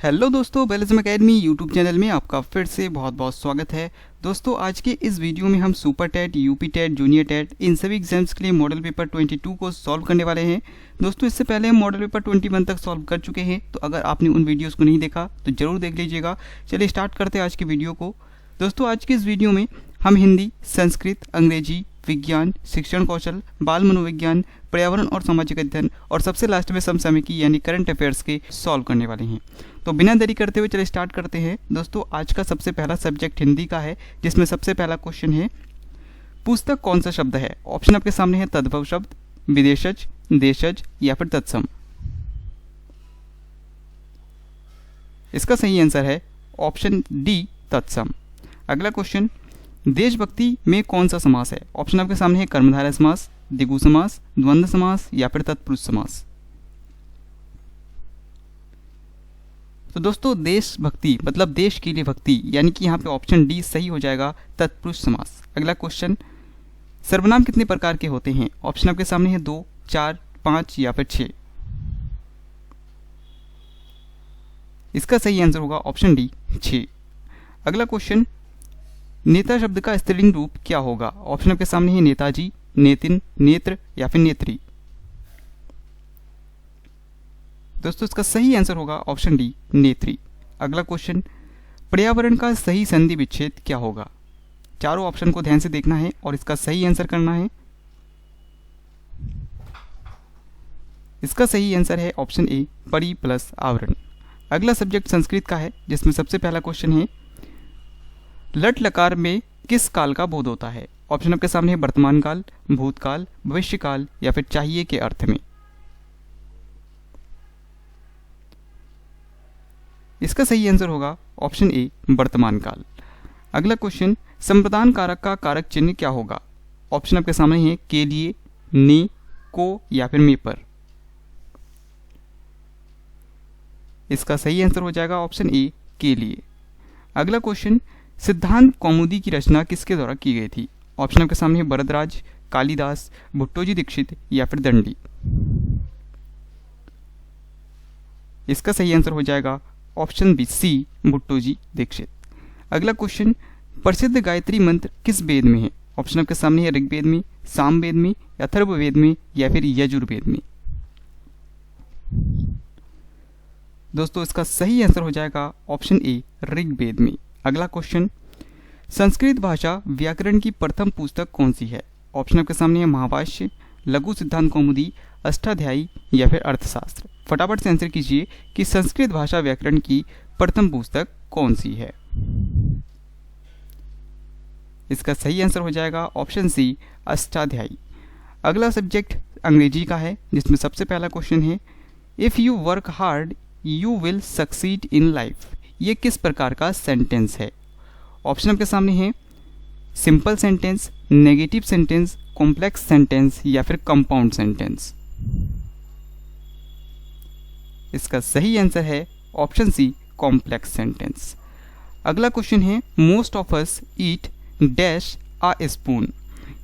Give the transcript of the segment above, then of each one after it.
Hello दोस्तों, बेलिज्म academy YouTube channel में आपका फिर से बहुत बहुत स्वागत है। दोस्तों आज के इस वीडियो में हम super TET, UP TET, junior TET इन सभी एग्जाम्स के लिए मॉडल पेपर 22 को सॉल्व करने वाले हैं। दोस्तों इससे पहले हम मॉडल पेपर 21 तक सॉल्व कर चुके हैं, तो अगर आपने उन वीडियोज़ को नहीं देखा तो ज़रूर देख लीजिएगा। चलिए स्टार्ट करते हैं आज की वीडियो को। दोस्तों आज के इस वीडियो में हम हिंदी, संस्कृत, अंग्रेजी, विज्ञान, शिक्षण कौशल, बाल मनोविज्ञान, पर्यावरण और सामाजिक अध्ययन और सबसे लास्ट में समसामयिकी यानी करंट अफेयर्स के सॉल्व करने वाले हैं। तो बिना देरी करते हुए चलिए स्टार्ट करते हैं। दोस्तों आज का सबसे पहला सब्जेक्ट हिंदी का है, जिसमें सबसे पहला क्वेश्चन है पुस्तक कौन सा शब्द है। ऑप्शन आपके सामने है तद्भव शब्द, विदेशज, देशज या फिर तत्सम। इसका सही आंसर है ऑप्शन डी तत्सम। अगला क्वेश्चन, देशभक्ति में कौन सा समास है। ऑप्शन आपके सामने है कर्मधारय समास, द्विगु समास, द्वंद्व समास या फिर तत्पुरुष समास। तो दोस्तों देशभक्ति मतलब देश के लिए भक्ति, यानी कि यहाँ पे ऑप्शन डी सही हो जाएगा, तत्पुरुष समास। अगला क्वेश्चन, सर्वनाम कितने प्रकार के होते हैं। ऑप्शन आपके सामने है 2, 4, 5 या फिर 6। इसका सही आंसर होगा ऑप्शन डी 6। अगला क्वेश्चन, नेता शब्द का स्त्रीलिंग रूप क्या होगा। ऑप्शन आपके सामने है नेताजी, नेतिन, नेत्र या फिर नेत्री। दोस्तों इसका सही आंसर होगा ऑप्शन डी नेत्री। अगला क्वेश्चन, पर्यावरण का सही संधि विच्छेद क्या होगा। चारों ऑप्शन को ध्यान से देखना है और इसका सही आंसर करना है। इसका सही आंसर है ऑप्शन ए परि प्लस आवरण। अगला सब्जेक्ट संस्कृत का है, जिसमें सबसे पहला क्वेश्चन है लट लकार में किस काल का बोध होता है। ऑप्शन आपके सामने है वर्तमान काल, भूतकाल, भविष्यकाल या फिर चाहिए के अर्थ में। इसका सही आंसर होगा ऑप्शन ए वर्तमान काल। अगला क्वेश्चन, संप्रदान कारक का कारक चिन्ह क्या होगा। ऑप्शन आपके सामने है के लिए, ने, को या फिर में पर। इसका सही आंसर हो जाएगा ऑप्शन ए के लिए। अगला क्वेश्चन, सिद्धांत कौमुदी की रचना किसके द्वारा की गई थी। ऑप्शन आपके सामने है भरद्वाज, कालिदास, भुट्टोजी दीक्षित या फिर दंडी। इसका सही आंसर हो जाएगा ऑप्शन बी सी भुट्टोजी दीक्षित। अगला क्वेश्चन, प्रसिद्ध गायत्री मंत्र किस वेद में है। ऑप्शन आपके सामने है ऋग्वेद में, सामवेद में, अथर्ववेद में या फिर यजुर्वेद में। दोस्तों इसका सही आंसर हो जाएगा ऑप्शन ए ऋग्वेद में। अगला क्वेश्चन, संस्कृत भाषा व्याकरण की प्रथम पुस्तक कौन सी है। ऑप्शन आपके सामने है महाभाष्य, लघु सिद्धांत कौमुदी, अष्टाध्यायी या फिर अर्थशास्त्र। फटाफट से आंसर कीजिए कि संस्कृत भाषा व्याकरण की प्रथम पुस्तक कौन सी है। इसका सही आंसर हो जाएगा ऑप्शन सी अष्टाध्यायी। अगला सब्जेक्ट अंग्रेजी का है, जिसमें सबसे पहला क्वेश्चन है if you work hard you will succeed in life. ये किस प्रकार का सेंटेंस है। ऑप्शन आपके सामने है simple sentence, negative sentence, complex sentence या फिर कंपाउंड सेंटेंस। इसका सही आंसर है ऑप्शन सी कॉम्प्लेक्स सेंटेंस। अगला क्वेश्चन है most of us eat dash a spoon.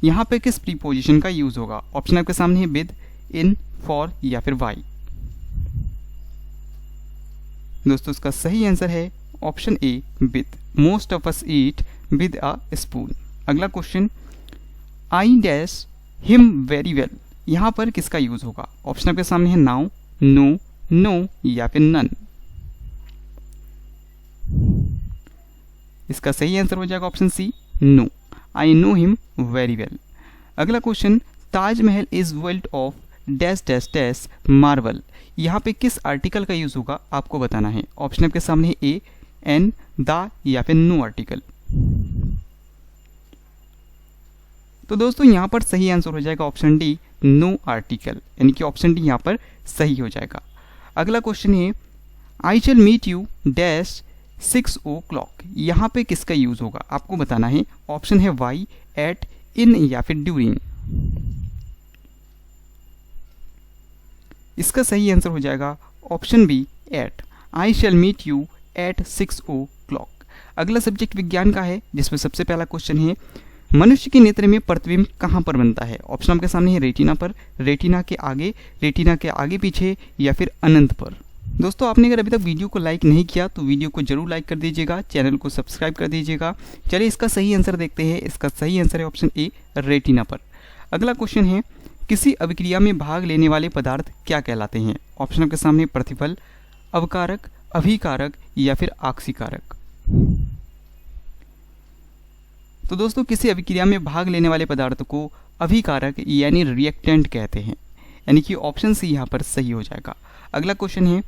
यहाँ पे किस प्रीपोजिशन का यूज होगा। ऑप्शन आपके सामने है विद, इन, फॉर या फिर वाई। दोस्तों इसका सही आंसर है option A with. Most of us eat with a spoon. अगला question, I dash him very well. यहाँ पर किसका यूज होगा। ऑप्शन आपके सामने है नाउ, नो, नो या फिर नन। इसका सही आंसर हो जाएगा option C no, I know him very well. अगला question, Taj Mahal is built of dash dash dash marble. यहाँ पे किस आर्टिकल का यूज होगा आपको बताना है। ऑप्शन आपके सामने है ए, एन, द या फिर नो आर्टिकल। तो दोस्तों यहाँ पर सही आंसर हो जाएगा ऑप्शन डी नो आर्टिकल, यानी कि ऑप्शन डी यहाँ पर सही हो जाएगा। अगला क्वेश्चन है I shall meet you dash 6 o'clock। यहाँ पे किसका यूज होगा आपको बताना है। ऑप्शन है वाई, एट, इन या फिर ड्यूरिंग। इसका सही आंसर हो जाएगा option B at, I shall meet you at 6 o'clock। अगला सब्जेक्ट विज्ञान का है, जिसमें सबसे पहला क्वेश्चन है मनुष्य के नेत्र में प्रतिबिंब कहाँ पर बनता है। ऑप्शन आपके सामने है रेटिना पर, रेटिना के आगे पीछे या फिर अनंत पर। दोस्तों आपने अगर अभी तक वीडियो को लाइक नहीं किया तो वीडियो को जरूर लाइक कर दीजिएगा, चैनल को सब्सक्राइब कर दीजिएगा। चलिए इसका सही आंसर देखते हैं। इसका सही आंसर है ऑप्शन ए, रेटिना पर। अगला क्वेश्चन है, किसी अभिक्रिया में भाग लेने वाले पदार्थ क्या कहलाते हैं? ऑप्शन आपके सामने प्रतिफल, अवकारक, अभिकारक या फिर आक्सीकारक। तो दोस्तों किसी अभिक्रिया में भाग लेने वाले पदार्थ को अभिकारक यानी रिएक्टेंट कहते हैं, यानी कि ऑप्शन सी यहाँ पर सही हो जाएगा। अगला क्वेश्चन है,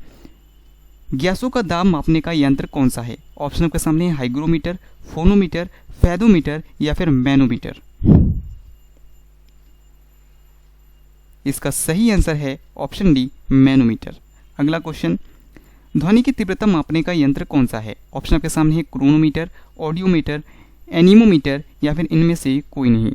गैसों का दाब मापने का यंत्र कौन सा है? ऑप्शन आपके सामने है हाइग्रोमीटर, फोनोमीटर, फेदोमीटर या फिर मैनोमीटर। इसका सही आंसर है ऑप्शन डी, मैनोमीटर। अगला क्वेश्चन, ध्वनि की तीव्रता मापने का यंत्र कौन सा है? ऑप्शन आपके सामने है क्रोनोमीटर, ऑडियोमीटर, एनीमोमीटर या फिर इनमें से कोई नहीं।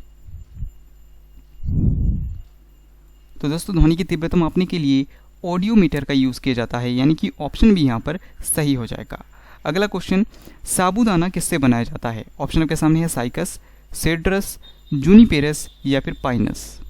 तो दोस्तों ध्वनि की तीव्रता मापने के लिए ऑडियोमीटर का यूज किया जाता है, यानी कि ऑप्शन भी यहाँ पर सही हो जाएगा। अगला क्वेश्चन, साबूदाना किससे बनाया जाता है? ऑप्शन आपके सामने है साइकस, सेड्रस, जूनिपेरस या फिर पाइनस।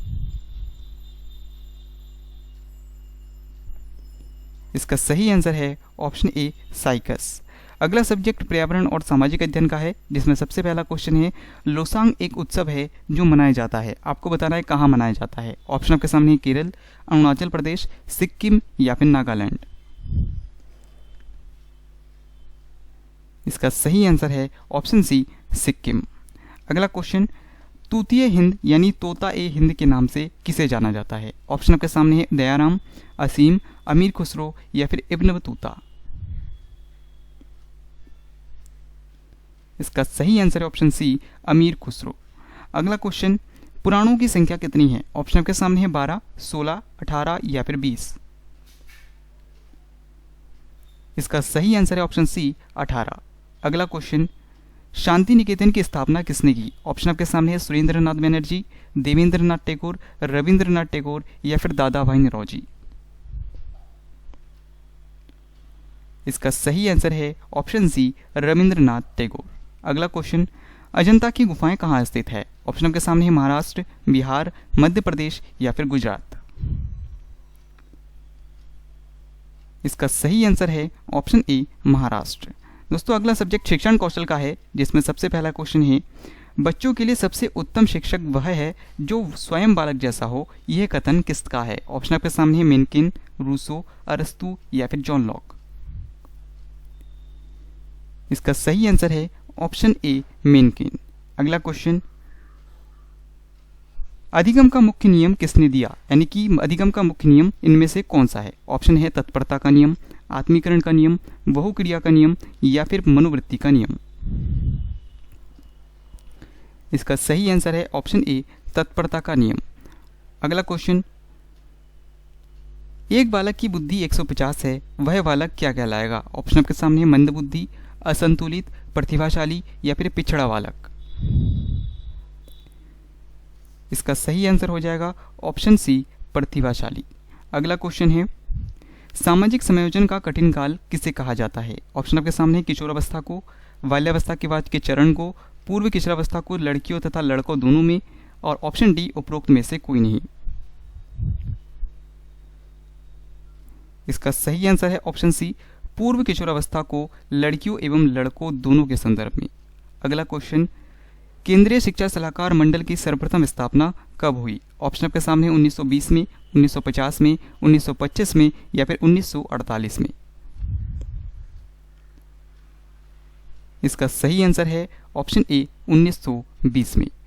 इसका सही आंसर है ऑप्शन ए, साइकस। अगला सब्जेक्ट पर्यावरण और सामाजिक अध्ययन का है, जिसमें सबसे पहला क्वेश्चन है, लोसांग एक उत्सव है जो मनाया जाता है। आपको बताना है कहाँ मनाया जाता है। ऑप्शन आपके सामने है केरल, अरुणाचल प्रदेश, सिक्किम या फिर नागालैंड। इसका सही आंसर है ऑप्शन सी, सिक्किम। अगला क्वेश्चन, तूतीय हिंद यानी तोता ए हिंद के नाम से किसे जाना जाता है? ऑप्शन आपके सामने है दयाराम, असीम, अमीर खुसरो या फिर इब्न बतूता। इसका सही आंसर है ऑप्शन सी, अमीर खुसरो। अगला क्वेश्चन, पुराणों की संख्या कितनी है? ऑप्शन आपके सामने है 12, 16, 18 या फिर 20। इसका सही आंसर है ऑप्शन सी, 18। अगला क्वेश्चन, शांति निकेतन की स्थापना किसने की? ऑप्शन आपके सामने है सुरेंद्रनाथ बनर्जी, देवेंद्रनाथ टैगोर, रविंद्रनाथ टैगोर या फिर दादा भाई नौरोजी। इसका सही आंसर है ऑप्शन सी, रविंद्रनाथ टैगोर। अगला क्वेश्चन, अजंता की गुफाएं कहाँ स्थित है? ऑप्शन आपके सामने है महाराष्ट्र, बिहार, मध्य प्रदेश या फिर गुजरात। इसका सही आंसर है ऑप्शन ए, महाराष्ट्र। दोस्तों अगला सब्जेक्ट शिक्षण कौशल का है, जिसमें सबसे पहला क्वेश्चन है, बच्चों के लिए सबसे उत्तम शिक्षक वह है जो स्वयं बालक जैसा हो। यह कथन किसका है? ऑप्शन आपके सामने है मेनकिन, रूसो, अरस्तु या फिर जॉन लॉक। इसका सही आंसर है ऑप्शन ए, मेनकिन। अगला क्वेश्चन, अधिगम का मुख्य नियम किसने दिया? यानी कि अधिगम का मुख्य नियम इनमें से कौन सा है? ऑप्शन है तत्परता का नियम, आत्मीकरण का नियम, बहुक्रिया का नियम या फिर मनोवृत्ति का नियम। इसका सही आंसर है ऑप्शन ए, तत्परता का नियम। अगला क्वेश्चन, एक बालक की बुद्धि 150 है, वह बालक क्या कहलाएगा? ऑप्शन आपके सामने है मंदबुद्धि, असंतुलित, प्रतिभाशाली या फिर पिछड़ा बालक। इसका सही आंसर हो जाएगा ऑप्शन सी, प्रतिभाशाली। अगला क्वेश्चन है, सामाजिक समायोजन का कठिन काल किसे कहा जाता है? ऑप्शन आपके सामने किशोरावस्था को, बाल्यावस्था के बाद के चरण को, पूर्व किशोरावस्था को लड़कियों तथा लड़कों दोनों में, और ऑप्शन डी उपरोक्त में से कोई नहीं। इसका सही आंसर है ऑप्शन सी, पूर्व किशोरावस्था को लड़कियों एवं लड़कों दोनों के संदर्भ में। अगला क्वेश्चन, केंद्रीय शिक्षा सलाहकार मंडल की सर्वप्रथम स्थापना कब हुई? ऑप्शन आपके सामने 1920 में, 1950 में, 1925 में या फिर 1948 में। इसका सही आंसर है ऑप्शन ए, 1920 में।